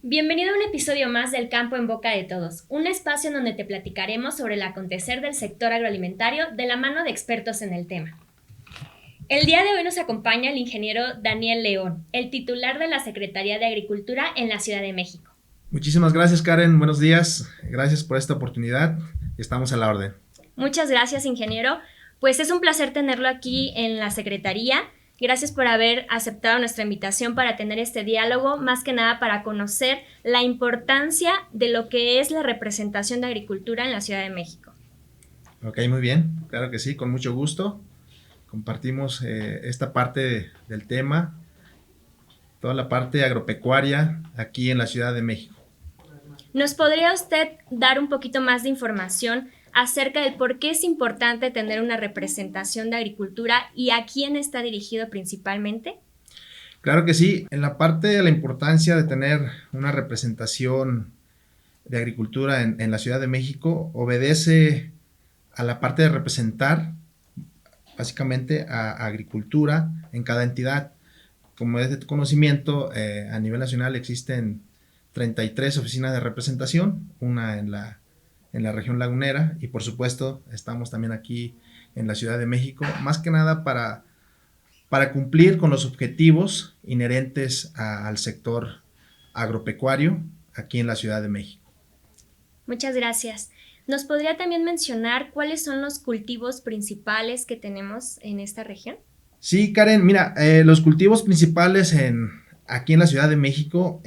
Bienvenido a un episodio más del Campo en Boca de Todos, un espacio en donde te platicaremos sobre el acontecer del sector agroalimentario de la mano de expertos en el tema. El día de hoy nos acompaña el ingeniero Daniel León, el titular de la Secretaría de Agricultura en la Ciudad de México. Muchísimas gracias, Karen. Buenos días. Gracias por esta oportunidad. Estamos a la orden. Muchas gracias, ingeniero. Pues es un placer tenerlo aquí en la Secretaría. Gracias por haber aceptado nuestra invitación para tener este diálogo, más que nada para conocer la importancia de lo que es la representación de agricultura en la Ciudad de México. Ok, muy bien. Claro que sí, con mucho gusto. Compartimos esta parte del tema, toda la parte agropecuaria aquí en la Ciudad de México. ¿Nos podría usted dar un poquito más de información acerca del por qué es importante tener una representación de agricultura y a quién está dirigido principalmente? Claro que sí. En la parte de la importancia de tener una representación de agricultura en la Ciudad de México, obedece a la parte de representar básicamente a agricultura en cada entidad. Como es de tu conocimiento, a nivel nacional existen 33 oficinas de representación, una en la región lagunera y por supuesto estamos también aquí en la Ciudad de México, más que nada para cumplir con los objetivos inherentes al sector agropecuario aquí en la Ciudad de México. Muchas gracias. ¿Nos podría también mencionar cuáles son los cultivos principales que tenemos en esta región? Sí, Karen, mira, los cultivos principales aquí en la Ciudad de México,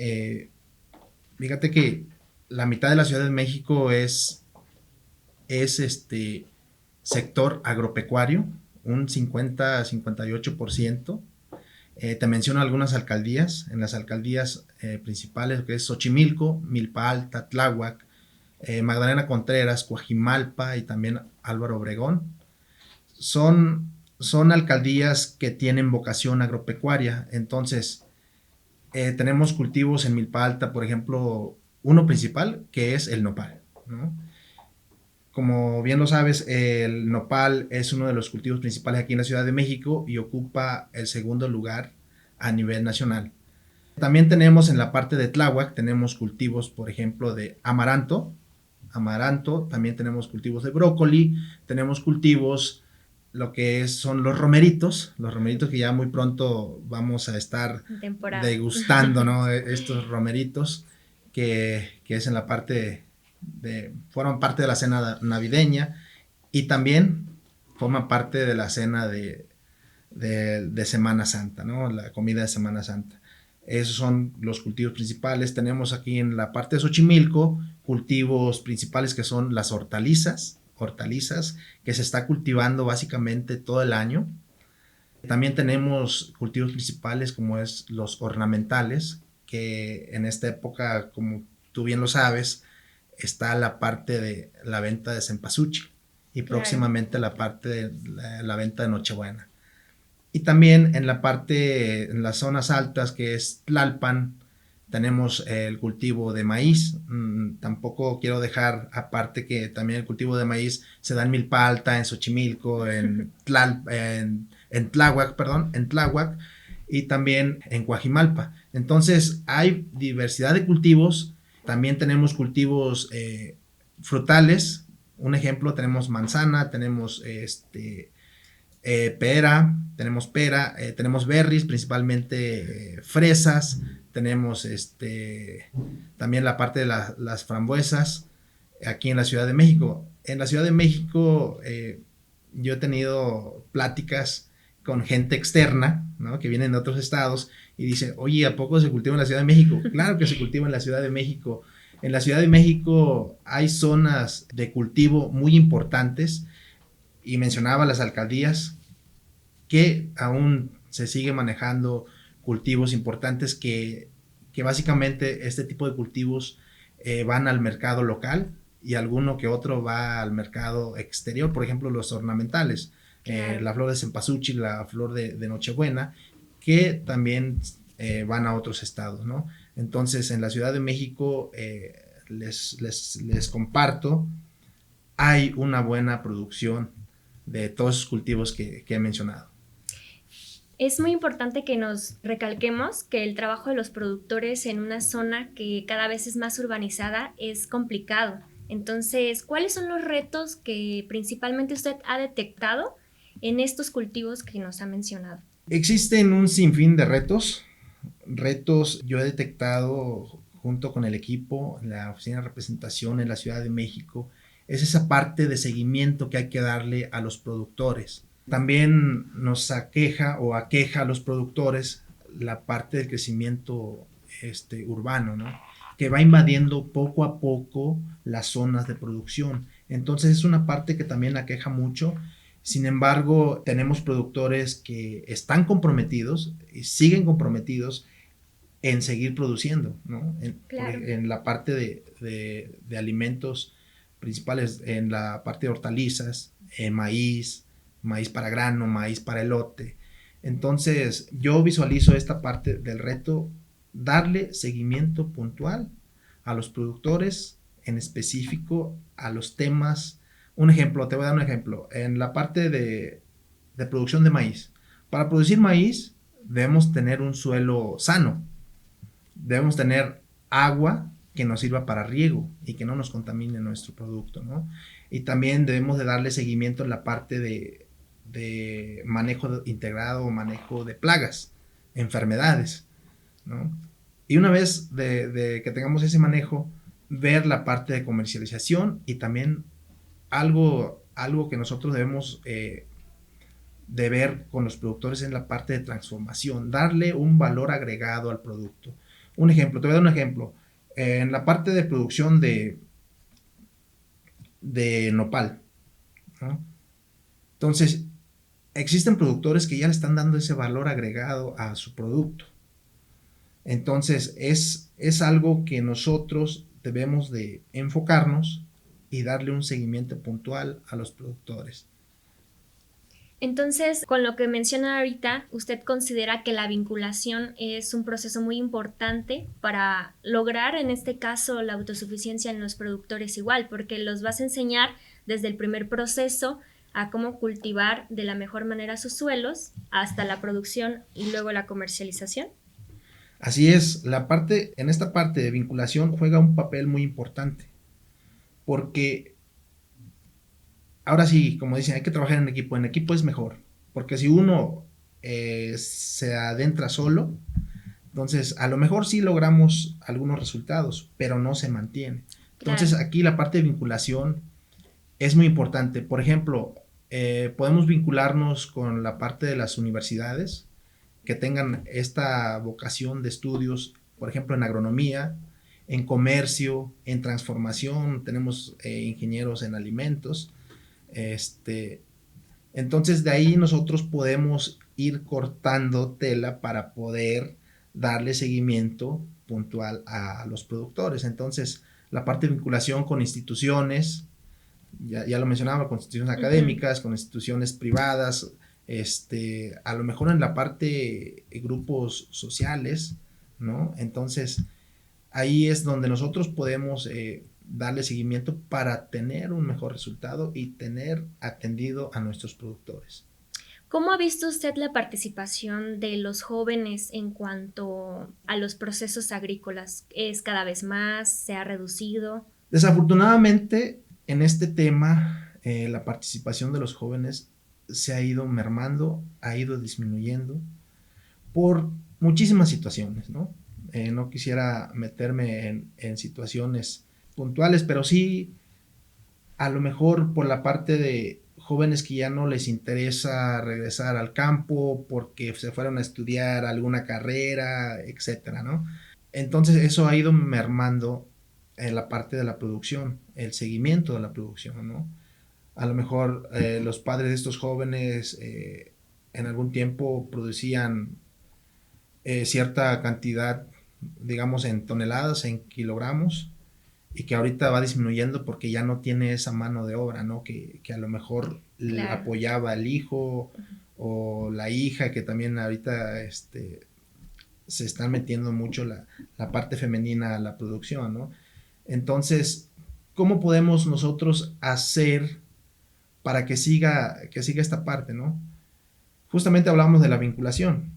fíjate que la mitad de la Ciudad de México es este sector agropecuario, un 50-58%. Te menciono algunas alcaldías. En las alcaldías principales, que es Xochimilco, Milpa Alta, Tláhuac, Magdalena Contreras, Coajimalpa y también Álvaro Obregón. Son alcaldías que tienen vocación agropecuaria. Entonces, tenemos cultivos en Milpa Alta, por ejemplo, uno principal que es el nopal, ¿no? Como bien lo sabes, el nopal es uno de los cultivos principales aquí en la Ciudad de México y ocupa el segundo lugar a nivel nacional. También tenemos en la parte de Tláhuac, tenemos cultivos, por ejemplo, de amaranto, también tenemos cultivos de brócoli, tenemos cultivos, lo que son los romeritos que ya muy pronto vamos a estar degustando, ¿no? Estos romeritos que es en la parte forman parte de la cena navideña y también forman parte de la cena de Semana Santa, ¿no? La comida de Semana Santa. Esos son los cultivos principales. Tenemos aquí en la parte de Xochimilco cultivos principales que son las hortalizas que se está cultivando básicamente todo el año. También tenemos cultivos principales como es los ornamentales, que en esta época, como tú bien lo sabes, está la parte de la venta de cempasúchil y Claro. próximamente la parte de la venta de Nochebuena. Y también en la parte, en las zonas altas que es Tlalpan, tenemos el cultivo de maíz. Tampoco quiero dejar aparte que también el cultivo de maíz se da en Milpa Alta, en Xochimilco, en Tláhuac y también en Coajimalpa. Entonces hay diversidad de cultivos. También tenemos cultivos frutales. Un ejemplo, tenemos manzana, tenemos pera, tenemos berries, principalmente fresas, tenemos también la parte de las frambuesas aquí en la Ciudad de México. En la Ciudad de México yo he tenido pláticas con gente externa, ¿no? Que vienen de otros estados y dicen, oye, ¿a poco se cultiva en la Ciudad de México? Claro que se cultiva en la Ciudad de México. En la Ciudad de México hay zonas de cultivo muy importantes y mencionaba las alcaldías que aún se sigue manejando cultivos importantes que básicamente este tipo de cultivos van al mercado local y alguno que otro va al mercado exterior, por ejemplo los ornamentales, Claro. la flor de cempasúchil, la flor de Nochebuena, que también van a otros estados, ¿no? Entonces en la Ciudad de México les comparto, hay una buena producción de todos esos cultivos que he mencionado. Es muy importante que nos recalquemos que el trabajo de los productores en una zona que cada vez es más urbanizada es complicado. Entonces, ¿cuáles son los retos que principalmente usted ha detectado en estos cultivos que nos ha mencionado? Existen un sinfín de retos yo he detectado junto con el equipo, la oficina de representación en la Ciudad de México, es esa parte de seguimiento que hay que darle a los productores. También nos aqueja o aqueja a los productores la parte del crecimiento urbano, ¿no? Que va invadiendo poco a poco las zonas de producción. Entonces es una parte que también aqueja mucho. Sin embargo, tenemos productores que están comprometidos y siguen comprometidos en seguir produciendo, ¿no? Claro. En la parte de alimentos principales, en la parte de hortalizas, maíz, maíz para grano, maíz para elote. Entonces, yo visualizo esta parte del reto, darle seguimiento puntual a los productores, en específico a los temas. Un ejemplo, te voy a dar un ejemplo. En la parte de producción de maíz. Para producir maíz debemos tener un suelo sano, debemos tener agua que nos sirva para riego y que no nos contamine nuestro producto, ¿no? Y también debemos de darle seguimiento en la parte de manejo integrado o manejo de plagas, enfermedades, ¿no? Y una vez de que tengamos ese manejo, ver la parte de comercialización y también algo que nosotros debemos de ver con los productores en la parte de transformación, darle un valor agregado al producto. Un ejemplo, te voy a dar un ejemplo. En la parte de producción de nopal, ¿no? Entonces, existen productores que ya le están dando ese valor agregado a su producto. Entonces, es algo que nosotros debemos de enfocarnos y darle un seguimiento puntual a los productores. Entonces, con lo que menciona ahorita, ¿usted considera que la vinculación es un proceso muy importante para lograr, en este caso, la autosuficiencia en los productores igual? Porque los vas a enseñar desde el primer proceso a cómo cultivar de la mejor manera sus suelos hasta la producción y luego la comercialización. Así es, en esta parte de vinculación juega un papel muy importante, porque ahora sí, como dicen, hay que trabajar en equipo es mejor, porque si uno se adentra solo, entonces a lo mejor sí logramos algunos resultados, pero no se mantiene. Entonces Claro. aquí la parte de vinculación es muy importante. Por ejemplo, podemos vincularnos con la parte de las universidades que tengan esta vocación de estudios, por ejemplo, en agronomía, en comercio, en transformación, tenemos ingenieros en alimentos. Entonces de ahí nosotros podemos ir cortando tela para poder darle seguimiento puntual a los productores. Entonces la parte de vinculación con instituciones, ya lo mencionaba, con instituciones académicas, con instituciones privadas, a lo mejor en la parte de grupos sociales, ¿no? Entonces ahí es donde nosotros podemos darle seguimiento para tener un mejor resultado y tener atendido a nuestros productores. ¿Cómo ha visto usted la participación de los jóvenes en cuanto a los procesos agrícolas? ¿Es cada vez más? ¿Se ha reducido? Desafortunadamente, en este tema, la participación de los jóvenes se ha ido mermando, ha ido disminuyendo por muchísimas situaciones, ¿no? No quisiera meterme en situaciones puntuales, pero sí, a lo mejor por la parte de jóvenes que ya no les interesa regresar al campo porque se fueron a estudiar alguna carrera, etcétera, ¿no? Entonces eso ha ido mermando en la parte de la producción, el seguimiento de la producción, ¿no? A lo mejor los padres de estos jóvenes en algún tiempo producían cierta cantidad, digamos en toneladas, en kilogramos, y que ahorita va disminuyendo porque ya no tiene esa mano de obra, ¿no? Que a lo mejor le apoyaba el hijo o la hija, que también ahorita se están metiendo mucho la parte femenina a la producción, ¿no? Entonces, ¿cómo podemos nosotros hacer para que siga esta parte, ¿no? justamente hablamos de la vinculación.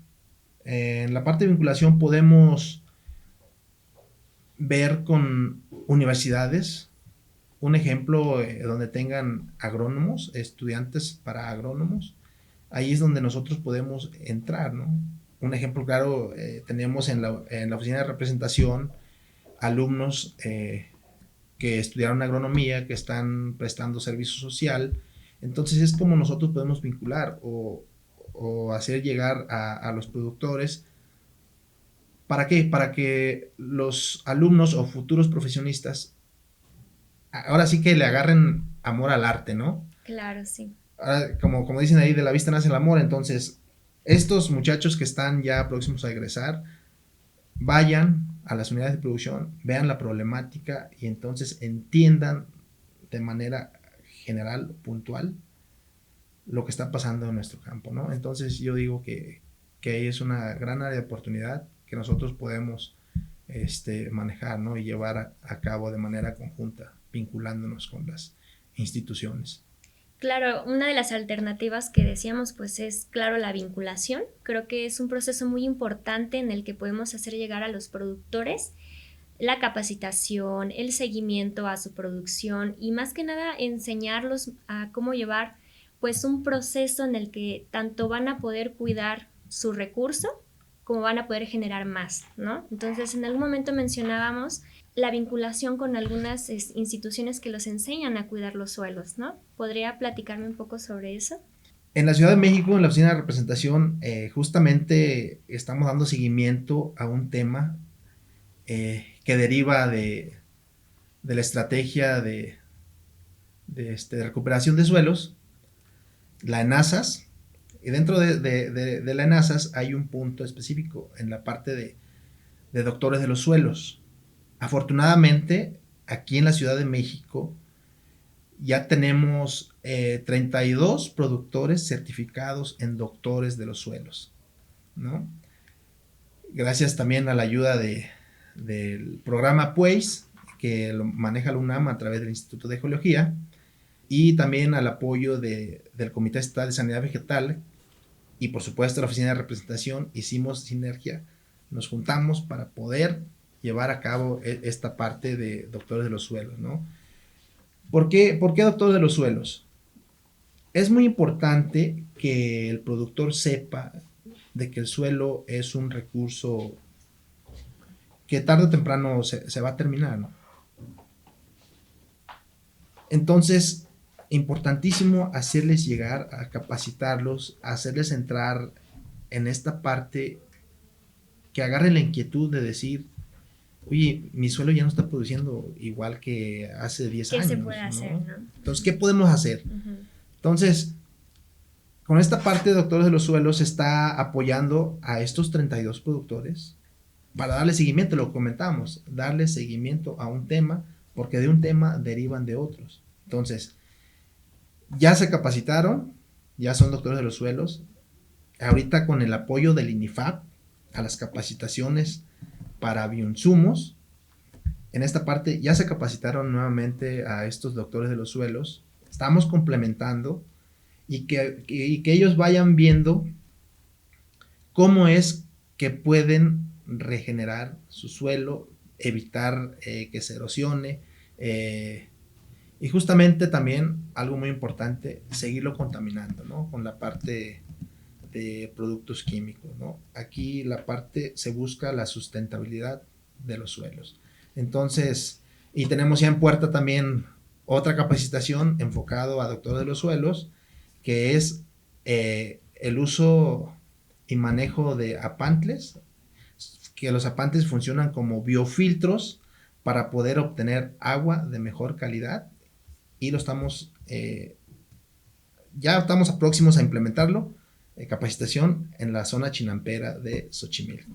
En la parte de vinculación podemos ver con universidades, un ejemplo donde tengan agrónomos, estudiantes para agrónomos. Ahí es donde nosotros podemos entrar, ¿no? Un ejemplo claro, tenemos en la oficina de representación alumnos que estudiaron agronomía, que están prestando servicio social. Entonces es como nosotros podemos vincular o hacer llegar a los productores. ¿Para qué? Para que los alumnos o futuros profesionistas ahora sí que le agarren amor al arte, ¿no? Claro, sí. Ahora, como dicen ahí, de la vista nace el amor. Entonces, estos muchachos que están ya próximos a egresar, vayan a las unidades de producción, vean la problemática y entonces entiendan de manera general, puntual, lo que está pasando en nuestro campo, ¿no? Entonces yo digo que ahí es una gran área de oportunidad que nosotros podemos manejar, ¿no? Y llevar a cabo de manera conjunta, vinculándonos con las instituciones. Claro, una de las alternativas que decíamos pues es, claro, la vinculación. Creo que es un proceso muy importante en el que podemos hacer llegar a los productores la capacitación, el seguimiento a su producción y más que nada enseñarlos a cómo llevar pues un proceso en el que tanto van a poder cuidar su recurso como van a poder generar más, ¿no? Entonces, en algún momento mencionábamos la vinculación con algunas instituciones que los enseñan a cuidar los suelos, ¿no? ¿Podría platicarme un poco sobre eso? En la Ciudad de México, en la oficina de representación, justamente estamos dando seguimiento a un tema que deriva de la estrategia de recuperación de suelos, la ENASAS, y dentro de la ENASAS hay un punto específico en la parte de doctores de los suelos. Afortunadamente, aquí en la Ciudad de México ya tenemos 32 productores certificados en doctores de los suelos, ¿no? Gracias también a la ayuda del programa PUEIS, que lo maneja la UNAM a través del Instituto de Geología, y también al apoyo del Comité Estatal de Sanidad Vegetal y por supuesto la Oficina de Representación. Hicimos sinergia, nos juntamos para poder llevar a cabo esta parte de doctores de los suelos, ¿no? ¿Por qué doctores de los suelos? Es muy importante que el productor sepa de que el suelo es un recurso que tarde o temprano se va a terminar, ¿no? Entonces, importantísimo hacerles llegar, a capacitarlos, hacerles entrar en esta parte, que agarren la inquietud de decir, oye, mi suelo ya no está produciendo igual que hace 10 años. ¿Qué se puede hacer, no? Entonces, ¿qué podemos hacer? Uh-huh. Entonces, con esta parte de Doctores de los Suelos se está apoyando a estos 32 productores para darle seguimiento, lo comentamos, darle seguimiento a un tema, porque de un tema derivan de otros. Entonces, ya se capacitaron, ya son doctores de los suelos. Ahorita con el apoyo del INIFAP a las capacitaciones para bioinsumos, en esta parte ya se capacitaron nuevamente a estos doctores de los suelos. Estamos complementando y que ellos vayan viendo cómo es que pueden regenerar su suelo, evitar que se erosione, y justamente también algo muy importante, seguirlo contaminando, ¿no? Con la parte de productos químicos, ¿no? Aquí la parte se busca la sustentabilidad de los suelos. Entonces, y tenemos ya en puerta también otra capacitación enfocado a doctor de los suelos, que es el uso y manejo de apantles, que los apantles funcionan como biofiltros para poder obtener agua de mejor calidad, y lo estamos ya estamos próximos a implementarlo, capacitación en la zona chinampera de Xochimilco.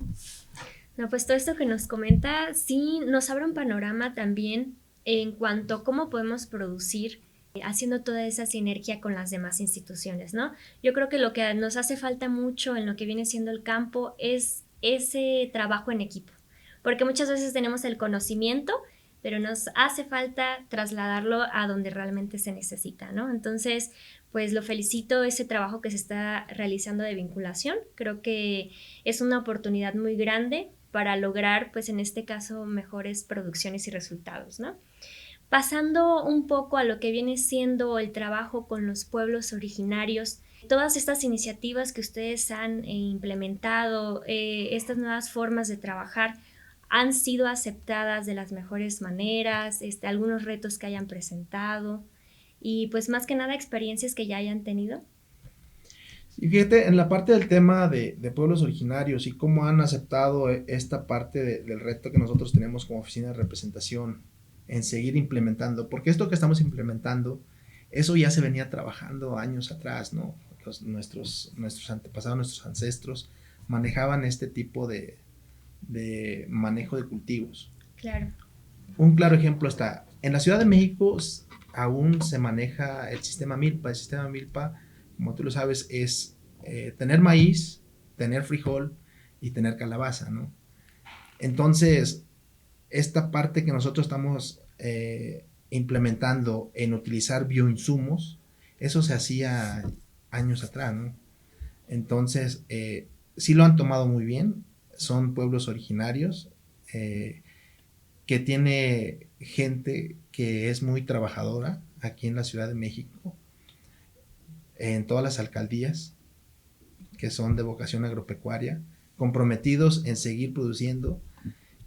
No, pues todo esto que nos comenta sí nos abre un panorama también en cuanto a cómo podemos producir haciendo toda esa sinergia con las demás instituciones, ¿no? Yo creo que lo que nos hace falta mucho en lo que viene siendo el campo es ese trabajo en equipo, porque muchas veces tenemos el conocimiento, pero nos hace falta trasladarlo a donde realmente se necesita, ¿no? Entonces, pues lo felicito ese trabajo que se está realizando de vinculación. Creo que es una oportunidad muy grande para lograr, pues en este caso, mejores producciones y resultados, ¿no? Pasando un poco a lo que viene siendo el trabajo con los pueblos originarios, todas estas iniciativas que ustedes han implementado, estas nuevas formas de trabajar, han sido aceptadas de las mejores maneras, algunos retos que hayan presentado y pues más que nada experiencias que ya hayan tenido. Y fíjate, en la parte del tema de pueblos originarios y cómo han aceptado esta parte del reto que nosotros tenemos como oficina de representación en seguir implementando, porque esto que estamos implementando, eso ya se venía trabajando años atrás, ¿no? Nuestros antepasados, nuestros ancestros manejaban este tipo de manejo de cultivos. Claro. Un claro ejemplo está, en la Ciudad de México aún se maneja el sistema milpa. El sistema milpa, como tú lo sabes, es tener maíz, tener frijol y tener calabaza, ¿no? Entonces, esta parte que nosotros estamos implementando en utilizar bioinsumos, eso se hacía años atrás, ¿no? Entonces, sí lo han tomado muy bien, son pueblos originarios, que tiene gente que es muy trabajadora aquí en la Ciudad de México, en todas las alcaldías que son de vocación agropecuaria, comprometidos en seguir produciendo.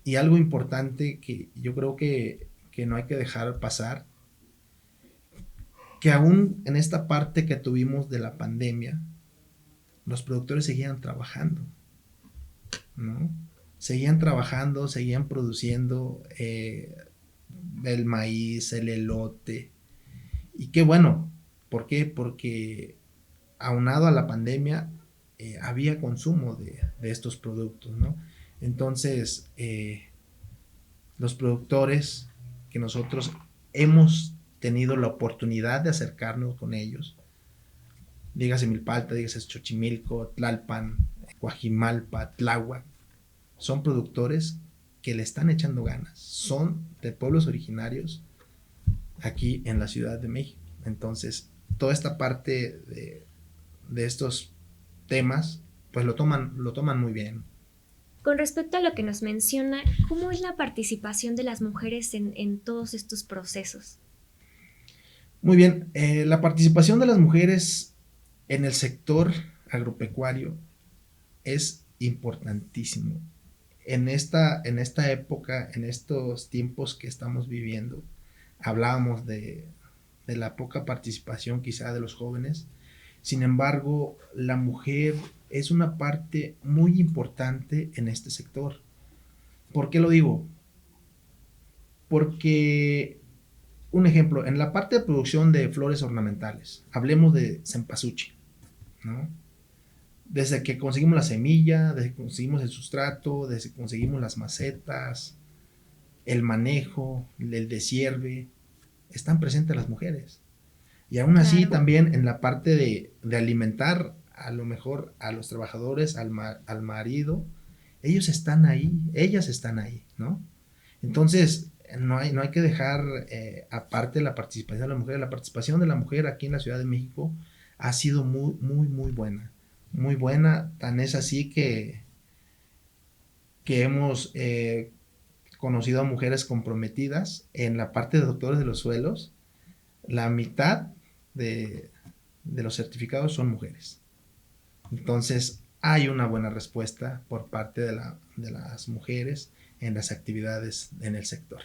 Y algo importante que yo creo que no hay que dejar pasar, que aún en esta parte que tuvimos de la pandemia, los productores seguían trabajando, ¿no? Seguían trabajando, seguían produciendo el maíz, el elote. Y qué bueno, ¿por qué? Porque aunado a la pandemia había consumo de estos productos, ¿no? Entonces, los productores que nosotros hemos tenido la oportunidad de acercarnos con ellos, dígase Milpalta, dígase Xochimilco, Tlalpan, Coajimalpa, Tláhuac, son productores que le están echando ganas, son de pueblos originarios aquí en la Ciudad de México. Entonces, toda esta parte de estos temas, pues lo toman muy bien. Con respecto a lo que nos menciona, ¿cómo es la participación de las mujeres en todos estos procesos? Muy bien, la participación de las mujeres en el sector agropecuario es importantísimo. En esta época, en estos tiempos que estamos viviendo, hablábamos de la poca participación quizá de los jóvenes. Sin embargo, la mujer es una parte muy importante en este sector. ¿Por qué lo digo? Porque, un ejemplo, en la parte de producción de flores ornamentales, hablemos de cempasúchil, ¿no? Desde que conseguimos la semilla, desde que conseguimos el sustrato, desde que conseguimos las macetas, el manejo, el deshierde, están presentes las mujeres. Y aún así, claro, también en la parte de alimentar a lo mejor a los trabajadores, al marido, ellos están ahí, ellas están ahí, ¿no? Entonces, no hay que dejar aparte la participación de la mujer. La participación de la mujer aquí en la Ciudad de México ha sido muy, muy, muy buena. Muy buena, tan es así que hemos conocido a mujeres comprometidas en la parte de doctores de los suelos. La mitad de los certificados son mujeres. Entonces, hay una buena respuesta por parte de las mujeres en las actividades en el sector.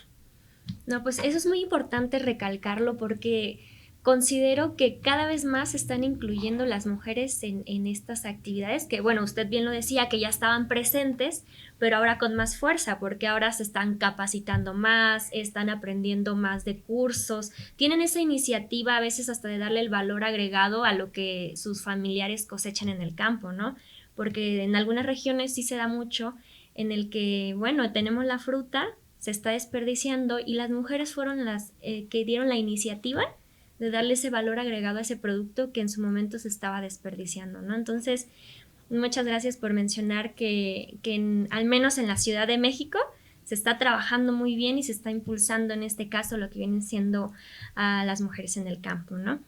No, pues eso es muy importante recalcarlo porque considero que cada vez más se están incluyendo las mujeres en estas actividades que, bueno, usted bien lo decía, que ya estaban presentes, pero ahora con más fuerza, porque ahora se están capacitando más, están aprendiendo más de cursos, tienen esa iniciativa a veces hasta de darle el valor agregado a lo que sus familiares cosechan en el campo, ¿no? Porque en algunas regiones sí se da mucho en el que, bueno, tenemos la fruta, se está desperdiciando y las mujeres fueron las que dieron la iniciativa de darle ese valor agregado a ese producto que en su momento se estaba desperdiciando, ¿no? Entonces, muchas gracias por mencionar que al menos en la Ciudad de México se está trabajando muy bien y se está impulsando en este caso lo que vienen siendo a las mujeres en el campo, ¿no?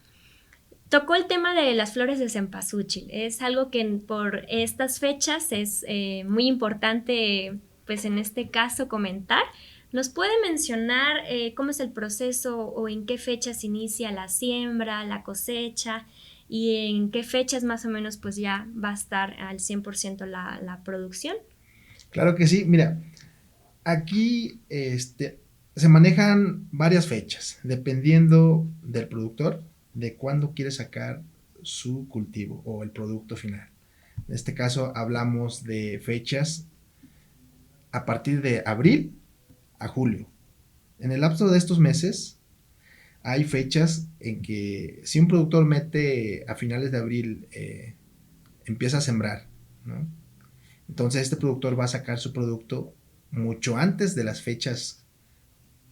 Tocó el tema de las flores de cempasúchil. Es algo que por estas fechas es muy importante, pues en este caso, comentar. ¿Nos puede mencionar cómo es el proceso o en qué fechas inicia la siembra, la cosecha y en qué fechas más o menos pues ya va a estar al 100% la producción? Claro que sí, mira, aquí se manejan varias fechas, dependiendo del productor, de cuándo quiere sacar su cultivo o el producto final. En este caso hablamos de fechas a partir de abril a julio. En el lapso de estos meses hay fechas en que si un productor mete a finales de abril, empieza a sembrar, ¿no? Entonces este productor va a sacar su producto mucho antes de las fechas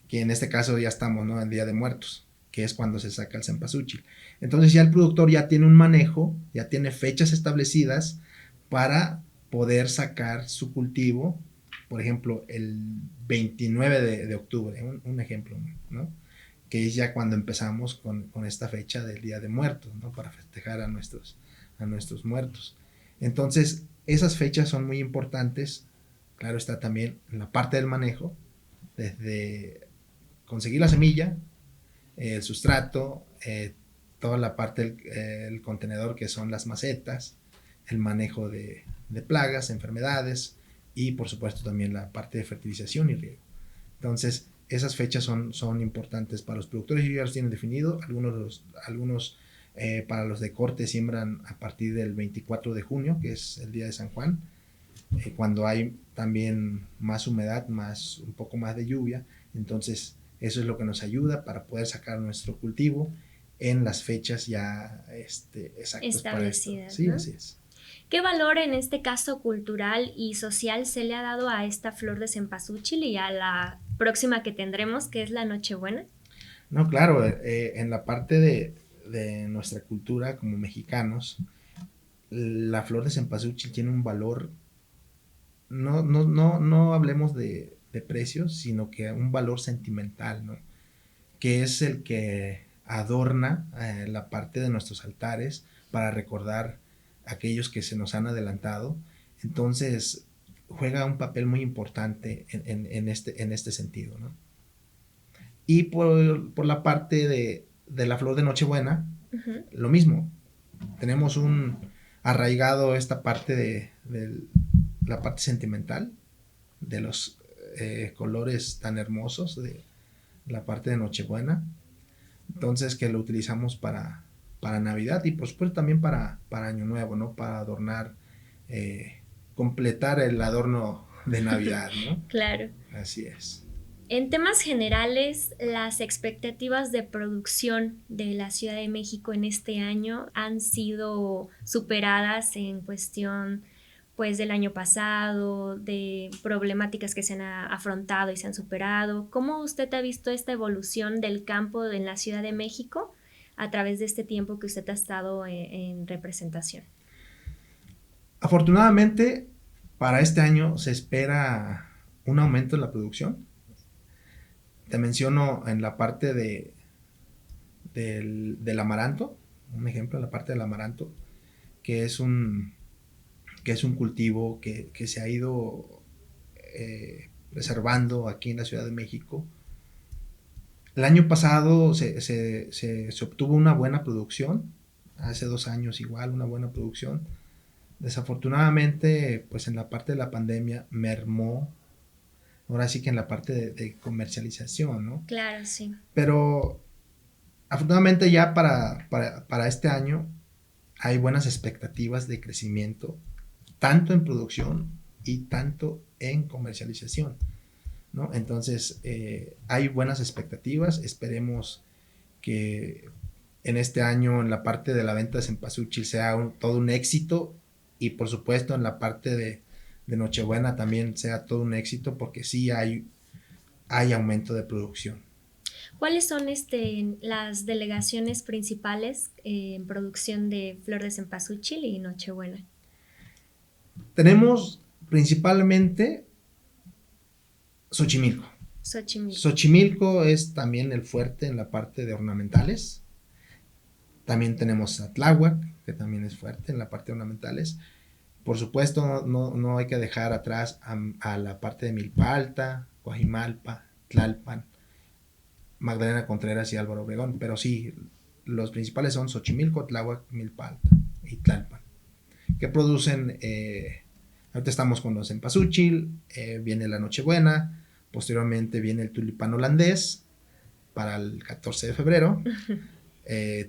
que en este caso ya estamos, ¿no? En Día de Muertos, que es cuando se saca el cempasúchil. Entonces ya el productor ya tiene un manejo, ya tiene fechas establecidas para poder sacar su cultivo, por ejemplo, el 29 de octubre, un ejemplo, ¿no? Que es ya cuando empezamos con esta fecha del Día de Muertos, ¿no? Para festejar a nuestros muertos. Entonces, esas fechas son muy importantes. Claro está también en la parte del manejo, desde conseguir la semilla, el sustrato, toda la parte del contenedor que son las macetas, el manejo de plagas, enfermedades y por supuesto también la parte de fertilización y riego. Entonces, esas fechas son importantes para los productores y ya los tienen definido. Algunos para los de corte siembran a partir del 24 de junio, que es el día de San Juan, cuando hay también más humedad, un poco más de lluvia. Entonces, eso es lo que nos ayuda para poder sacar nuestro cultivo en las fechas ya exactas establecidas. Sí, ¿no? Así es. ¿Qué valor en este caso cultural y social se le ha dado a esta flor de cempasúchil y a la próxima que tendremos, que es la Nochebuena? No, claro, en la parte de nuestra cultura como mexicanos, la flor de cempasúchil tiene un valor, no hablemos de precios, sino que un valor sentimental, ¿no? Que es el que adorna la parte de nuestros altares para recordar a aquellos que se nos han adelantado. Entonces, juega un papel muy importante en este sentido, ¿no? Y por la parte de la flor de Nochebuena, lo mismo. Tenemos un arraigado esta parte de la parte sentimental, de los colores tan hermosos de la parte de Nochebuena. Entonces que lo utilizamos para Navidad y por supuesto también para Año Nuevo, ¿no? Para adornar, completar el adorno de Navidad, ¿no? Claro. Así es. En temas generales, las expectativas de producción de la Ciudad de México en este año han sido superadas en cuestión pues del año pasado, de problemáticas que se han afrontado y se han superado. ¿Cómo usted ha visto esta evolución del campo en la Ciudad de México a través de este tiempo que usted ha estado en representación? Afortunadamente, para este año se espera un aumento en la producción. Te menciono en la parte del amaranto, un ejemplo, en la parte del amaranto, que es un cultivo que se ha ido preservando aquí en la Ciudad de México. El año pasado se obtuvo una buena producción, hace 2 años igual, una buena producción. Desafortunadamente, pues en la parte de la pandemia mermó, ahora sí que en la parte de comercialización, ¿no? Claro, sí. Pero afortunadamente ya para este año hay buenas expectativas de crecimiento, tanto en producción y tanto en comercialización, ¿no? Entonces, hay buenas expectativas. Esperemos que en este año en la parte de la venta de cempasúchil sea todo un éxito y por supuesto en la parte de Nochebuena también sea todo un éxito porque sí hay aumento de producción. ¿Cuáles son las delegaciones principales en producción de flor de cempasúchil y Nochebuena? Tenemos principalmente Xochimilco. Xochimilco. Xochimilco es también el fuerte en la parte de ornamentales. También tenemos a Tláhuac, que también es fuerte en la parte de ornamentales. Por supuesto, no hay que dejar atrás a la parte de Milpa Alta, Coajimalpa, Tlalpan, Magdalena Contreras y Álvaro Obregón. Pero sí, los principales son Xochimilco, Tláhuac, Milpa Alta y Tlalpan, que producen, ahorita estamos con los cempasúchil, viene la Nochebuena, posteriormente viene el tulipán holandés para el 14 de febrero.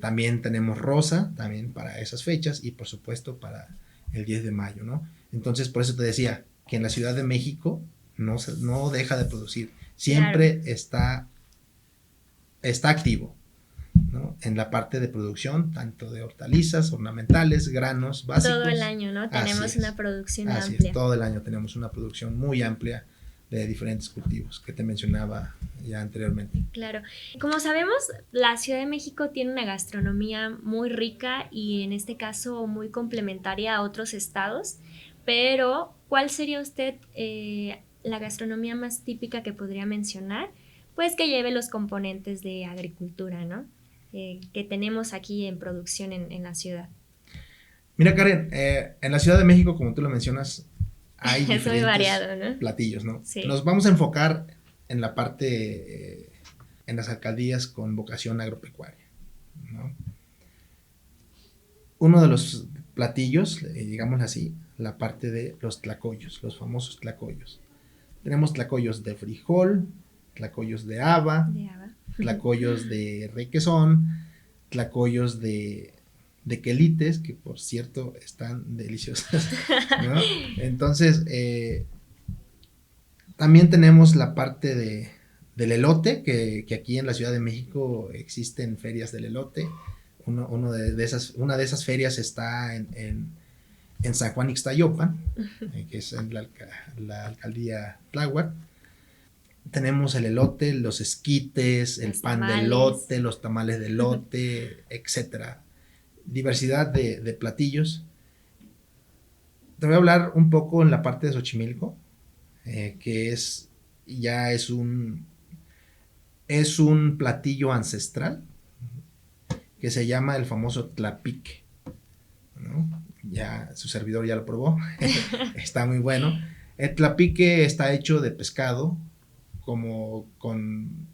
También tenemos rosa, también para esas fechas, y por supuesto para el 10 de mayo, ¿no? Entonces, por eso te decía que en la Ciudad de México no deja de producir, siempre claro. está activo, ¿no? En la parte de producción, tanto de hortalizas, ornamentales, granos, básicos. Todo el año, ¿no? Tenemos una producción amplia. Así es, todo el año tenemos una producción muy amplia de diferentes cultivos que te mencionaba ya anteriormente. Claro. Como sabemos, la Ciudad de México tiene una gastronomía muy rica y en este caso muy complementaria a otros estados, pero ¿cuál sería usted la gastronomía más típica que podría mencionar? Pues que lleve los componentes de agricultura, ¿no? Que tenemos aquí en producción en la ciudad. Mira, Karen, en la Ciudad de México, como tú lo mencionas, hay diferentes muy variado, ¿no? platillos, ¿no? Sí. Nos vamos a enfocar en la parte, en las alcaldías con vocación agropecuaria, ¿no? Uno de los platillos, digámoslo así, la parte de los tlacoyos, los famosos tlacoyos. Tenemos tlacoyos de frijol, tlacoyos de haba, tlacoyos de requesón, tlacoyos de quelites, que por cierto están deliciosas, ¿no? Entonces, también tenemos la parte del elote, que aquí en la Ciudad de México existen ferias del elote. Una de esas ferias está en San Juan Ixtayopan, que es en la alcaldía Tláhuac. Tenemos el elote, los esquites, el pan de elote, los tamales de elote, etcétera. Diversidad de platillos. Te voy a hablar un poco en la parte de Xochimilco, que es un platillo ancestral que se llama el famoso tlapique, ¿no? Ya su servidor ya lo probó. Está muy bueno. El tlapique está hecho de pescado, como con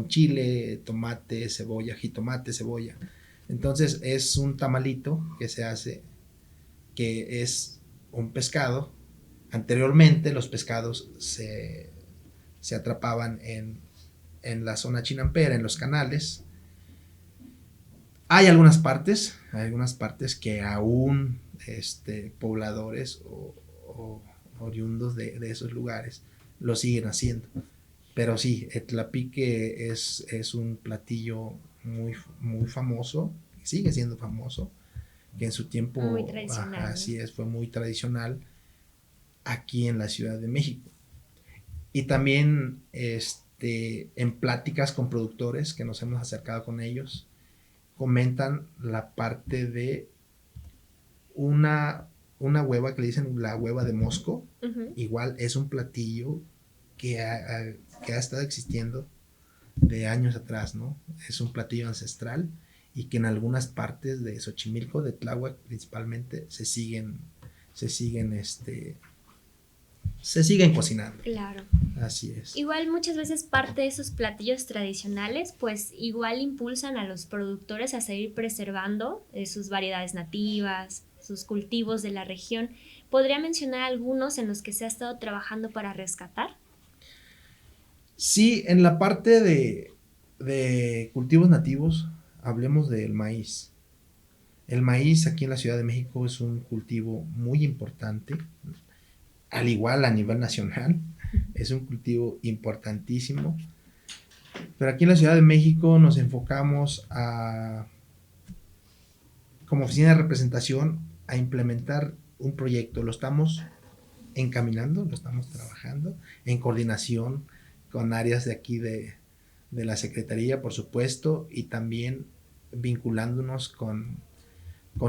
chile, tomate, cebolla, jitomate, cebolla. Entonces es un tamalito que se hace, que es un pescado. Anteriormente los pescados se atrapaban en la zona chinampera, en los canales. Hay algunas partes que aún pobladores o oriundos de esos lugares lo siguen haciendo. Pero sí, el tlapique es un platillo muy, muy famoso, sigue siendo famoso, que en su tiempo, muy tradicional, así es, fue muy tradicional aquí en la Ciudad de México. Y también en pláticas con productores que nos hemos acercado con ellos, comentan la parte de una hueva que le dicen la hueva de mosco. Uh-huh. Igual es un platillo que ha estado existiendo de años atrás, ¿no? Es un platillo ancestral y que en algunas partes de Xochimilco, de Tláhuac principalmente, se siguen cocinando. Claro. Así es. Igual muchas veces parte de esos platillos tradicionales, pues igual impulsan a los productores a seguir preservando sus variedades nativas, sus cultivos de la región. ¿Podría mencionar algunos en los que se ha estado trabajando para rescatar? Sí, en la parte de cultivos nativos, hablemos del maíz. El maíz aquí en la Ciudad de México es un cultivo muy importante, al igual a nivel nacional, es un cultivo importantísimo. Pero aquí en la Ciudad de México nos enfocamos como oficina de representación, a implementar un proyecto. Lo estamos encaminando, lo estamos trabajando en coordinación con áreas de aquí de la Secretaría, por supuesto, y también vinculándonos con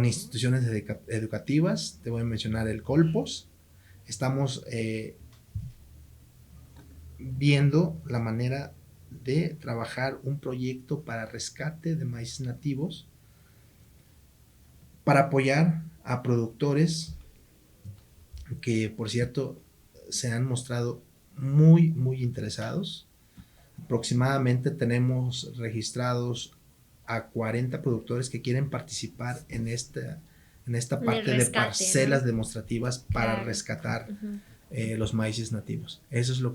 instituciones educativas. Te voy a mencionar el Colpos. Estamos viendo la manera de trabajar un proyecto para rescate de maíces nativos, para apoyar a productores que, por cierto, se han mostrado muy, muy interesados. Aproximadamente tenemos registrados a 40 productores que quieren participar en esta parte de parcelas, ¿no?, demostrativas para rescatar los maíces nativos. Eso es lo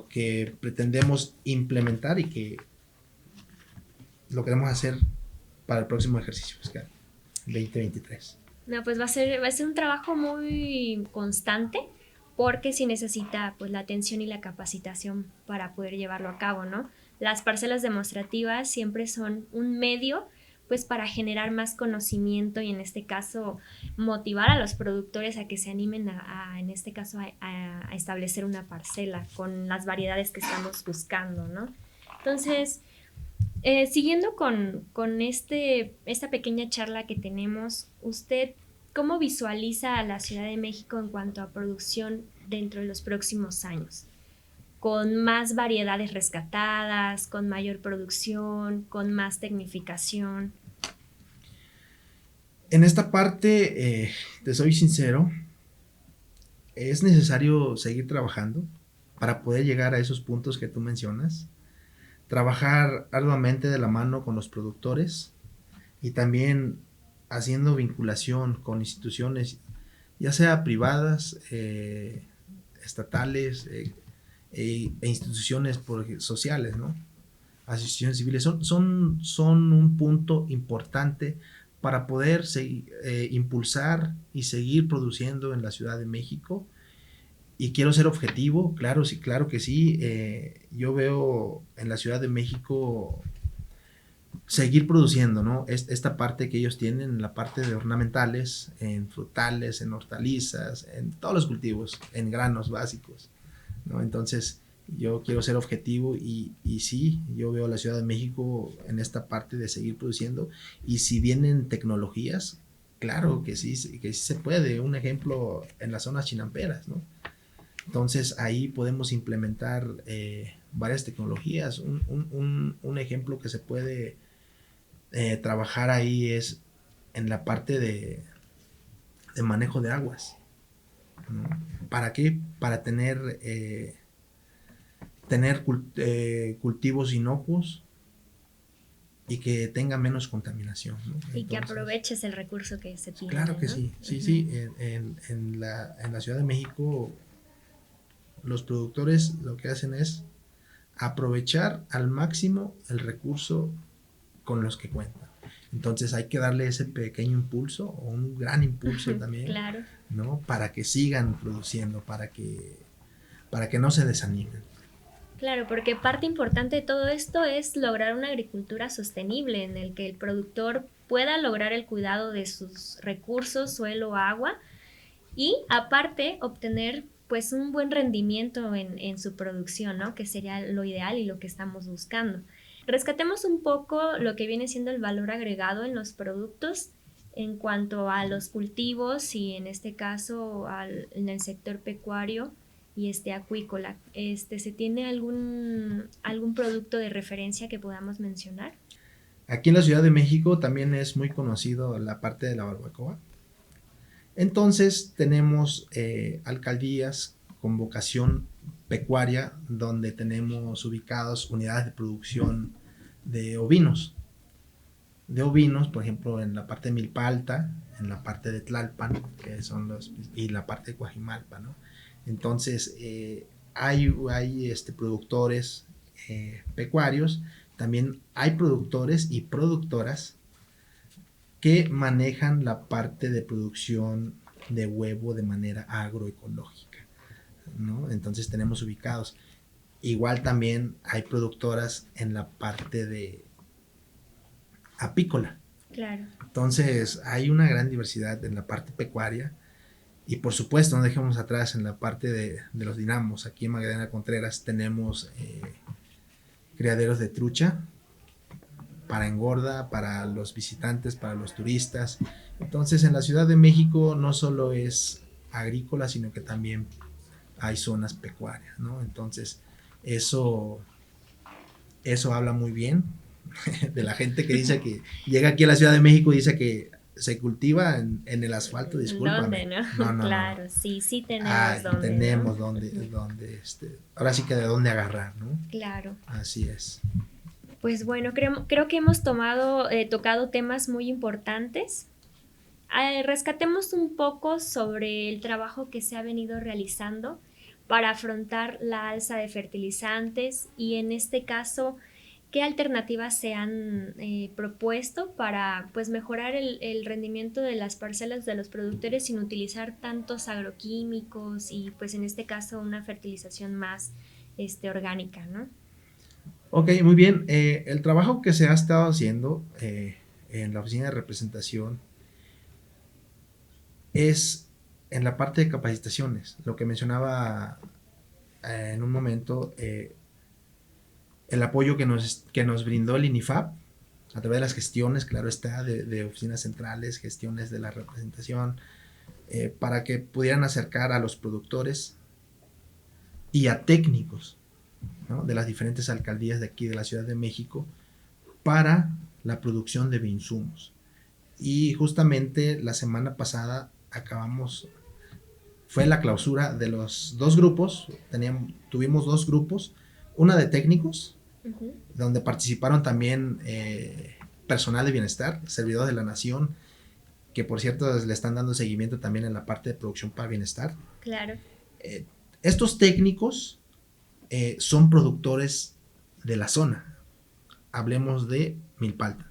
que pretendemos implementar y que lo queremos hacer para el próximo ejercicio fiscal 2023. No, pues va a ser un trabajo muy constante, porque sí necesita pues la atención y la capacitación para poder llevarlo a cabo, ¿no? Las parcelas demostrativas siempre son un medio pues para generar más conocimiento y en este caso motivar a los productores a que se animen en este caso a establecer una parcela con las variedades que estamos buscando, ¿no? Entonces, siguiendo con esta pequeña charla que tenemos, ¿usted cómo visualiza a la Ciudad de México en cuanto a producción dentro de los próximos años? ¿Con más variedades rescatadas, con mayor producción, con más tecnificación? En esta parte, te soy sincero, es necesario seguir trabajando para poder llegar a esos puntos que tú mencionas. Trabajar arduamente de la mano con los productores y también haciendo vinculación con instituciones, ya sea privadas, estatales e instituciones sociales, ¿no? Asociaciones civiles son un punto importante para poder impulsar y seguir produciendo en la Ciudad de México. Y quiero ser objetivo, claro que sí. Yo veo en la Ciudad de México seguir produciendo, ¿no? Esta parte que ellos tienen, la parte de ornamentales, en frutales, en hortalizas, en todos los cultivos, en granos básicos, ¿no? Entonces, yo quiero ser objetivo y sí, yo veo a la Ciudad de México en esta parte de seguir produciendo. Y si vienen tecnologías, claro que sí se puede. Un ejemplo en las zonas chinamperas, ¿no? Entonces ahí podemos implementar varias tecnologías. Un ejemplo que se puede trabajar ahí es en la parte de manejo de aguas, ¿no? ¿Para qué? Para tener cultivos inocuos y que tenga menos contaminación, ¿no? Y que aproveches el recurso que se tiene. Claro que, ¿no? Sí. Uh-huh. En la Ciudad de México los productores lo que hacen es aprovechar al máximo el recurso con los que cuentan. Entonces hay que darle ese pequeño impulso o un gran impulso también, claro, ¿no? Para que sigan produciendo, para que no se desanimen. Claro, porque parte importante de todo esto es lograr una agricultura sostenible en el que el productor pueda lograr el cuidado de sus recursos, suelo, agua, y aparte obtener pues un buen rendimiento en su producción, ¿no? Que sería lo ideal y lo que estamos buscando. Rescatemos un poco lo que viene siendo el valor agregado en los productos en cuanto a los cultivos y en este caso en el sector pecuario y acuícola. ¿Se tiene algún producto de referencia que podamos mencionar? Aquí en la Ciudad de México también es muy conocido la parte de la barbacoa. Entonces tenemos alcaldías con vocación pecuaria donde tenemos ubicados unidades de producción de ovinos. Por ejemplo, en la parte de Milpa Alta, en la parte de Tlalpan, y la parte de Coajimalpa, ¿no? Entonces, hay productores pecuarios, también hay productores y productoras que manejan la parte de producción de huevo de manera agroecológica, ¿no? Entonces tenemos ubicados. Igual también hay productoras en la parte de apícola. Claro. Entonces hay una gran diversidad en la parte pecuaria y por supuesto no dejemos atrás en la parte de los dinamos. Aquí en Magdalena Contreras tenemos criaderos de trucha para engorda, para los visitantes, para los turistas. Entonces en la Ciudad de México no solo es agrícola, sino que también hay zonas pecuarias, ¿no? Entonces, eso habla muy bien de la gente que dice que llega aquí a la Ciudad de México y dice que se cultiva en el asfalto, discúlpame. ¿Dónde, no? Claro, sí tenemos tenemos ¿no? donde, ahora sí que de dónde agarrar, ¿no? Claro. Así es. Pues bueno, creo que hemos tocado temas muy importantes. Rescatemos un poco sobre el trabajo que se ha venido realizando para afrontar la alza de fertilizantes y en este caso, ¿qué alternativas se han propuesto para pues, mejorar el rendimiento de las parcelas de los productores sin utilizar tantos agroquímicos y pues en este caso una fertilización más orgánica, ¿no? Ok, muy bien. El trabajo que se ha estado haciendo en la oficina de representación es en la parte de capacitaciones, lo que mencionaba en un momento, el apoyo que nos brindó el INIFAP a través de las gestiones, claro está, de oficinas centrales, gestiones de la representación, para que pudieran acercar a los productores y a técnicos, ¿no?, de las diferentes alcaldías de aquí de la Ciudad de México para la producción de bioinsumos. Y justamente la semana pasada fue la clausura de los dos grupos, tuvimos dos grupos, una de técnicos, donde participaron también personal de bienestar, servidores de la nación, que por cierto le están dando seguimiento también en la parte de producción para bienestar. Claro. Estos técnicos son productores de la zona, hablemos de Milpalta,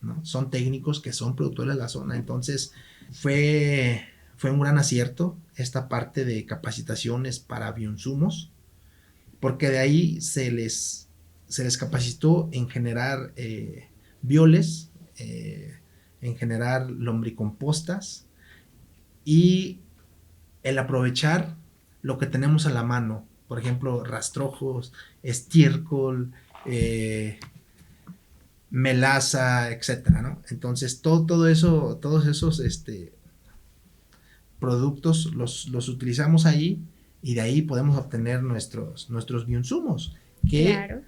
¿no? Son técnicos que son productores de la zona, entonces fue un gran acierto esta parte de capacitaciones para bioinsumos, porque de ahí se les capacitó en generar bioles, en generar lombricompostas y el aprovechar lo que tenemos a la mano, por ejemplo, rastrojos, estiércol, melaza, etcétera, ¿no? Entonces, todos esos productos los utilizamos ahí y de ahí podemos obtener nuestros bioinsumos, que claro,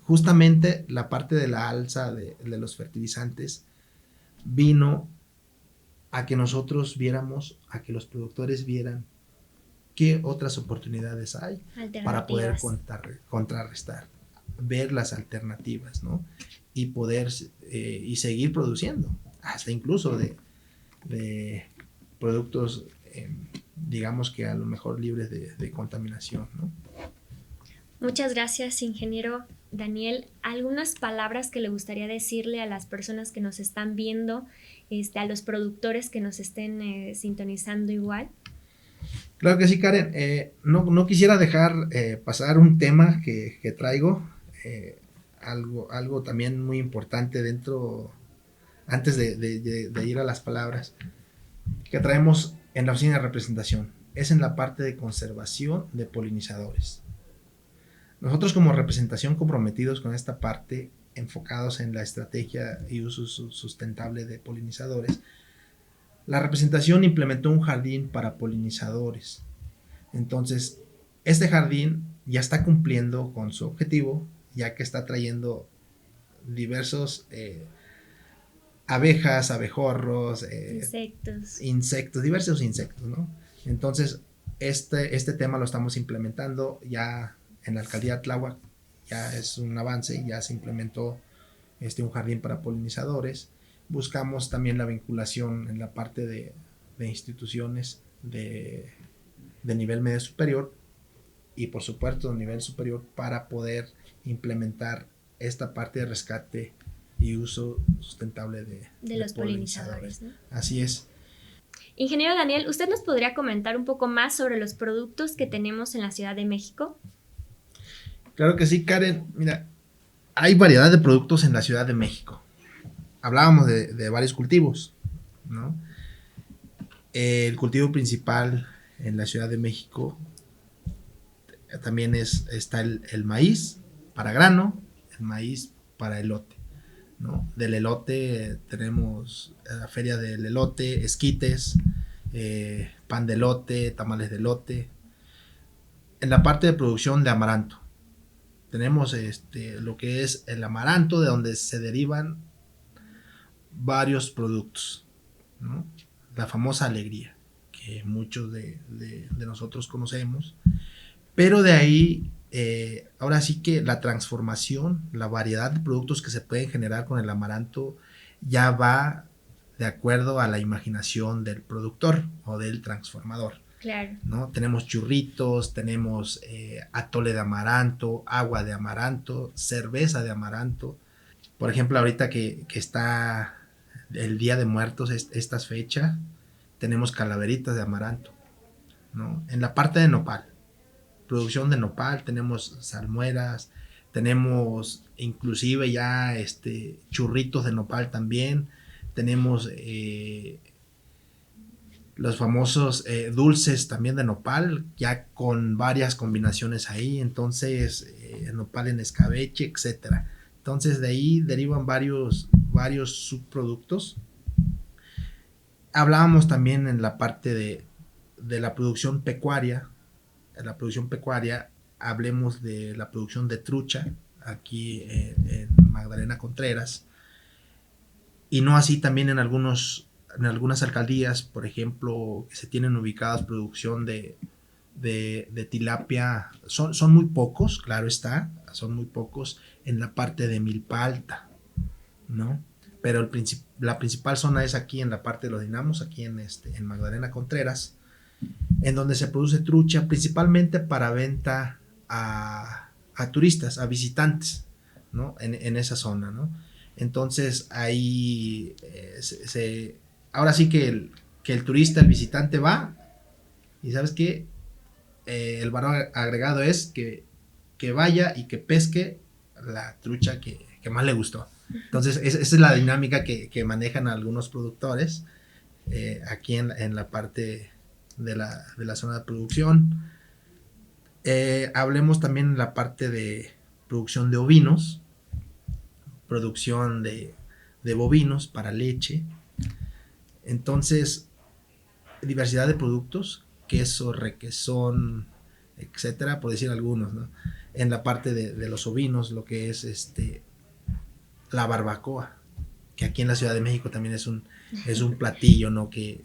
justamente la parte de la alza de los fertilizantes vino a que nosotros viéramos, a que los productores vieran qué otras oportunidades hay para poder contrarrestar, ver las alternativas, ¿no? Y poder y seguir produciendo, hasta incluso de productos, digamos que a lo mejor libres de contaminación, ¿no? Muchas gracias, ingeniero Daniel. ¿Algunas palabras que le gustaría decirle a las personas que nos están viendo, a los productores que nos estén sintonizando igual? Claro que sí, Karen. No quisiera dejar pasar un tema que traigo, algo también muy importante antes de ir a las palabras, que traemos en la oficina de representación. Es en la parte de conservación de polinizadores. Nosotros como representación comprometidos con esta parte, enfocados en la estrategia y uso sustentable de polinizadores, la representación implementó un jardín para polinizadores. Entonces, este jardín ya está cumpliendo con su objetivo, ya que está trayendo diversos abejas, abejorros, diversos insectos, ¿no? Entonces, este tema lo estamos implementando ya en la alcaldía Tláhuac, ya es un avance, ya se implementó un jardín para polinizadores. Buscamos también la vinculación en la parte de instituciones de nivel medio superior y por supuesto de nivel superior para poder implementar esta parte de rescate y uso sustentable de los polinizadores, ¿no? Así es. Ingeniero Daniel, ¿usted nos podría comentar un poco más sobre los productos que tenemos en la Ciudad de México? Claro que sí, Karen. Mira, hay variedad de productos en la Ciudad de México. Hablábamos de varios cultivos, ¿no? El cultivo principal en la Ciudad de México también está el maíz para grano, el maíz para elote, ¿no? Del elote tenemos la feria del elote, esquites, pan de elote, tamales de elote. En la parte de producción de amaranto, tenemos lo que es el amaranto, de donde se derivan varios productos, ¿no? La famosa alegría, que muchos de nosotros conocemos, pero de ahí, ahora sí que la transformación, la variedad de productos que se pueden generar con el amaranto ya va de acuerdo a la imaginación del productor o del transformador. Claro. ¿No? Tenemos churritos, tenemos atole de amaranto, agua de amaranto, cerveza de amaranto. Por ejemplo, ahorita que está el Día de Muertos, estas fechas, tenemos calaveritas de amaranto, ¿no? En la parte de nopal, producción de nopal, tenemos salmueras, tenemos inclusive ya churritos de nopal también, tenemos los famosos dulces también de nopal, ya con varias combinaciones ahí, entonces nopal en escabeche, etcétera. Entonces de ahí derivan varios subproductos. Hablábamos también en la parte de la producción pecuaria. En la producción pecuaria hablemos de la producción de trucha aquí en Magdalena Contreras, y no así también en algunas alcaldías, por ejemplo, que se tienen ubicadas producción de tilapia. Son muy pocos, claro está, son muy pocos en la parte de Milpa Alta, ¿no? Pero la principal zona es aquí en la parte de los dinamos, aquí en Magdalena Contreras, en donde se produce trucha principalmente para venta a turistas, a visitantes, ¿no? En esa zona, ¿no? Entonces ahí ahora sí que el turista, el visitante va, y ¿sabes qué? El valor agregado es que vaya y que pesque la trucha que más le gustó. Entonces esa es la dinámica que manejan algunos productores aquí en la parte de la zona de producción. Hablemos también en la parte de producción de ovinos, producción de bovinos para leche. Entonces, diversidad de productos, queso, requesón, etcétera, por decir algunos, ¿no? En la parte de los ovinos, lo que es la barbacoa, que aquí en la Ciudad de México también es un platillo, ¿no? Que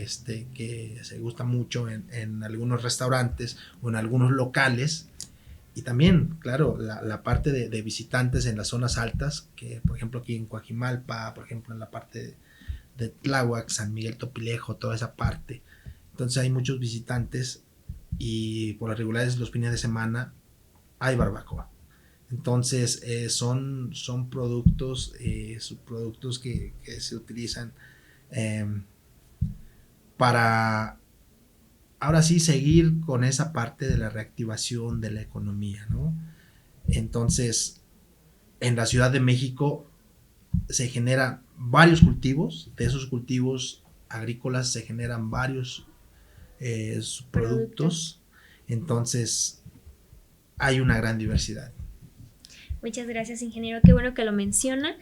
se gusta mucho en algunos restaurantes o en algunos locales. Y también, claro, la parte de visitantes en las zonas altas, que por ejemplo aquí en Coajimalpa, por ejemplo en la parte de Tláhuac, San Miguel Topilejo, toda esa parte. Entonces hay muchos visitantes y por las regulares los fines de semana hay barbacoa. Entonces son productos, subproductos que se utilizan para ahora sí seguir con esa parte de la reactivación de la economía, ¿no? Entonces, en la Ciudad de México se generan varios cultivos, de esos cultivos agrícolas se generan varios productos, entonces hay una gran diversidad. Muchas gracias, ingeniero, qué bueno que lo menciona.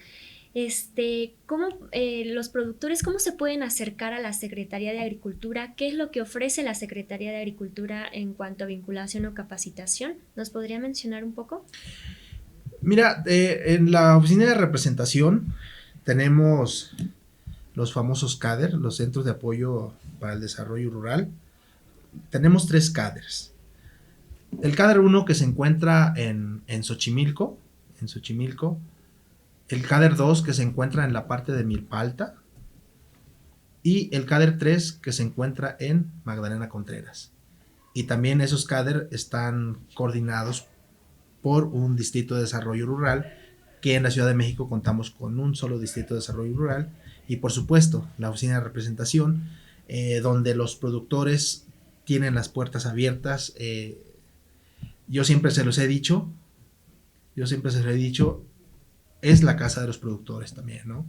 ¿Cómo los productores, cómo se pueden acercar a la Secretaría de Agricultura? ¿Qué es lo que ofrece la Secretaría de Agricultura en cuanto a vinculación o capacitación? ¿Nos podría mencionar un poco? Mira, en la oficina de representación tenemos los famosos CADER, los Centros de Apoyo para el Desarrollo Rural. Tenemos 3 CADERs. El CADER 1 que se encuentra en Xochimilco, el CADER 2 que se encuentra en la parte de Milpa Alta y el CADER 3 que se encuentra en Magdalena Contreras. Y también esos CADER están coordinados por un distrito de desarrollo rural, que en la Ciudad de México contamos con un solo distrito de desarrollo rural, y por supuesto la oficina de representación, donde los productores tienen las puertas abiertas. Yo siempre se los he dicho, es la casa de los productores también, ¿no?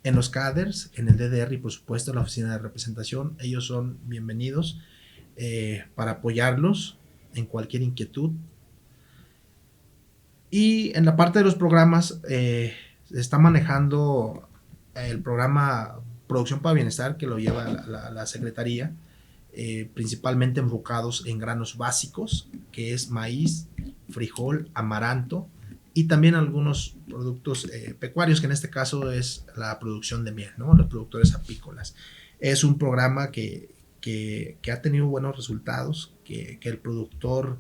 En los CADERs, en el DDR y por supuesto la oficina de representación, ellos son bienvenidos para apoyarlos en cualquier inquietud. Y en la parte de los programas, se está manejando el programa Producción para Bienestar, que lo lleva la Secretaría, principalmente enfocados en granos básicos, que es maíz, frijol, amaranto, y también algunos productos pecuarios, que en este caso es la producción de miel, ¿no? Los productores apícolas. Es un programa que ha tenido buenos resultados, que el productor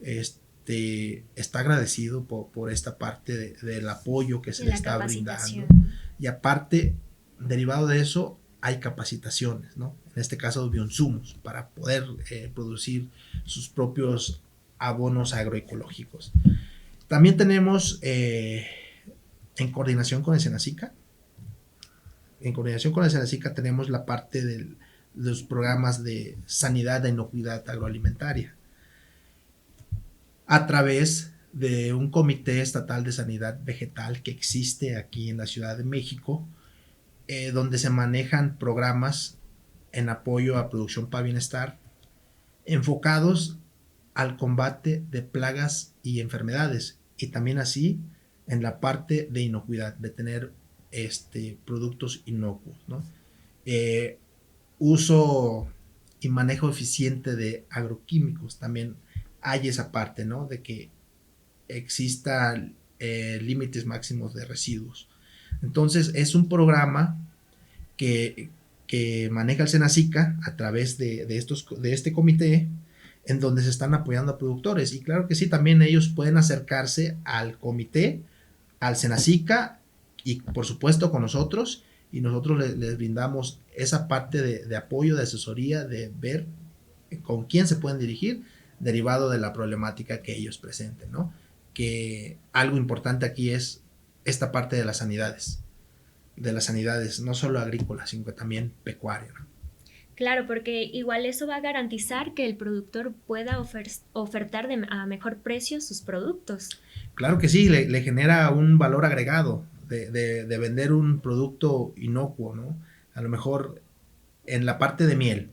está agradecido por esta parte del apoyo que se le está brindando. Y aparte, derivado de eso, hay capacitaciones, ¿no? En este caso, bioinsumos, para poder producir sus propios abonos agroecológicos. También tenemos, en coordinación con el Senacica, tenemos la parte de los programas de sanidad e inocuidad agroalimentaria, a través de un comité estatal de sanidad vegetal que existe aquí en la Ciudad de México, donde se manejan programas en apoyo a producción para bienestar, enfocados al combate de plagas y enfermedades, y también así en la parte de inocuidad, de tener productos inocuos, ¿no? Uso y manejo eficiente de agroquímicos, también hay esa parte, ¿no? De que existan límites máximos de residuos. Entonces es un programa que maneja el Senacica a través de este comité, en donde se están apoyando a productores, y claro que sí, también ellos pueden acercarse al comité, al Senacica, y por supuesto con nosotros, y nosotros les brindamos esa parte de apoyo, de asesoría, de ver con quién se pueden dirigir, derivado de la problemática que ellos presenten, ¿no? Que algo importante aquí es esta parte de las sanidades, no solo agrícolas, sino también pecuarias, ¿no? Claro, porque igual eso va a garantizar que el productor pueda ofertar a mejor precio sus productos. Claro que sí, le genera un valor agregado de vender un producto inocuo, ¿no? A lo mejor en la parte de miel,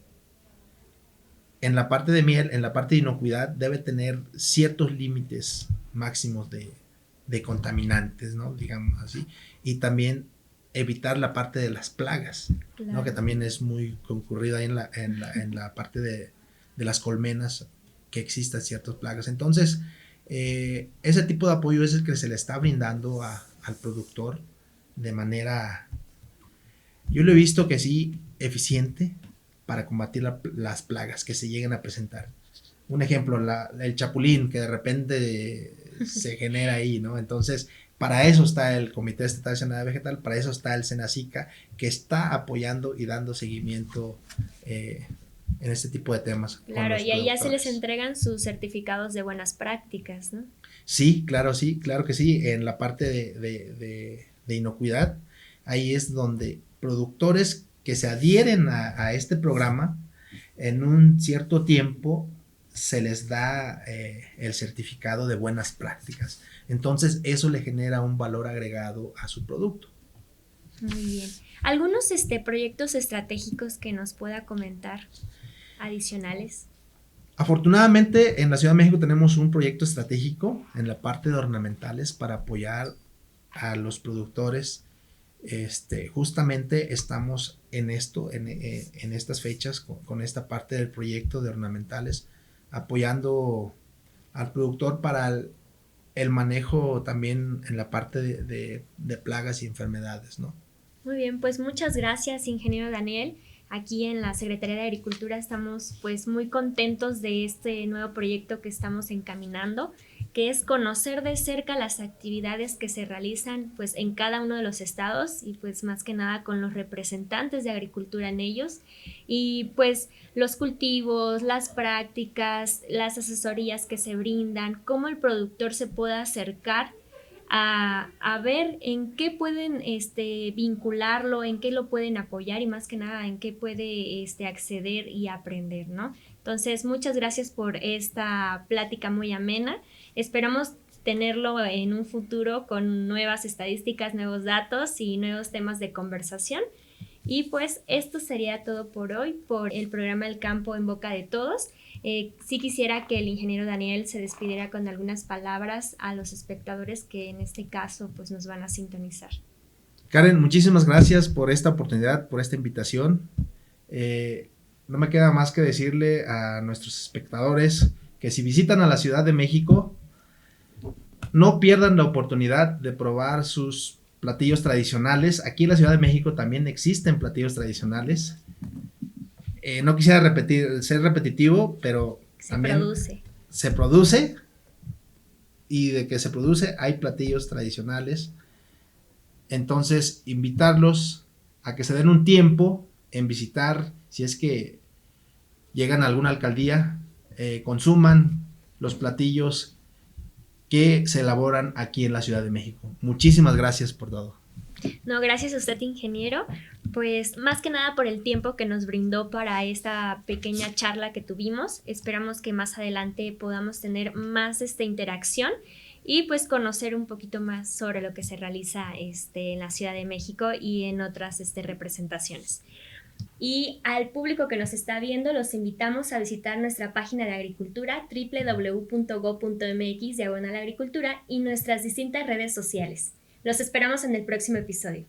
en la parte de inocuidad debe tener ciertos límites máximos de contaminantes, ¿no? Digamos así, y también evitar la parte de las plagas, claro, ¿no? Que también es muy concurrida en la parte de las colmenas, que existan ciertas plagas. Entonces, ese tipo de apoyo es el que se le está brindando al productor de manera, yo lo he visto que sí, eficiente, para combatir las plagas que se lleguen a presentar. Un ejemplo, el chapulín, que de repente se genera ahí, ¿no? Entonces, para eso está el Comité Estatal de Sanidad Vegetal, para eso está el Senacica, que está apoyando y dando seguimiento en este tipo de temas. Claro, y ahí ya se les entregan sus certificados de buenas prácticas, ¿no? Sí, claro que sí. En la parte de inocuidad, ahí es donde productores que se adhieren a este programa, en un cierto tiempo se les da el certificado de buenas prácticas. Entonces eso le genera un valor agregado a su producto. Muy bien. ¿Algunos proyectos estratégicos que nos pueda comentar adicionales? Afortunadamente en la Ciudad de México tenemos un proyecto estratégico en la parte de ornamentales para apoyar a los productores. Justamente estamos en esto, en estas fechas, con esta parte del proyecto de ornamentales, apoyando al productor para el manejo también en la parte de plagas y enfermedades, ¿no? Muy bien, pues muchas gracias, ingeniero Daniel. Aquí en la Secretaría de Agricultura estamos pues muy contentos de este nuevo proyecto que estamos encaminando, que es conocer de cerca las actividades que se realizan pues en cada uno de los estados, y pues más que nada con los representantes de agricultura en ellos, y pues los cultivos, las prácticas, las asesorías que se brindan, cómo el productor se puede acercar a ver en qué pueden vincularlo, en qué lo pueden apoyar, y más que nada en qué puede acceder y aprender, ¿no? Entonces, muchas gracias por esta plática muy amena. Esperamos tenerlo en un futuro con nuevas estadísticas, nuevos datos y nuevos temas de conversación. Y pues esto sería todo por hoy, por el programa El Campo en Boca de Todos. Sí quisiera que el ingeniero Daniel se despidiera con algunas palabras a los espectadores que en este caso pues nos van a sintonizar. Karen, muchísimas gracias por esta oportunidad, por esta invitación. no me queda más que decirle a nuestros espectadores que si visitan a la Ciudad de México, no pierdan la oportunidad de probar sus platillos tradicionales. Aquí en la Ciudad de México también existen platillos tradicionales. No quisiera ser repetitivo, pero también se produce, y de que se produce hay platillos tradicionales. Entonces, invitarlos a que se den un tiempo en visitar, si es que llegan a alguna alcaldía, consuman los platillos que se elaboran aquí en la Ciudad de México. Muchísimas gracias por todo. No, gracias a usted, ingeniero, pues más que nada por el tiempo que nos brindó para esta pequeña charla que tuvimos. Esperamos que más adelante podamos tener más interacción y pues conocer un poquito más sobre lo que se realiza en la Ciudad de México y en otras representaciones. Y al público que nos está viendo, los invitamos a visitar nuestra página de agricultura www.go.mx/agricultura y nuestras distintas redes sociales. Los esperamos en el próximo episodio.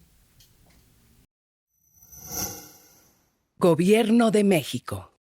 Gobierno de México.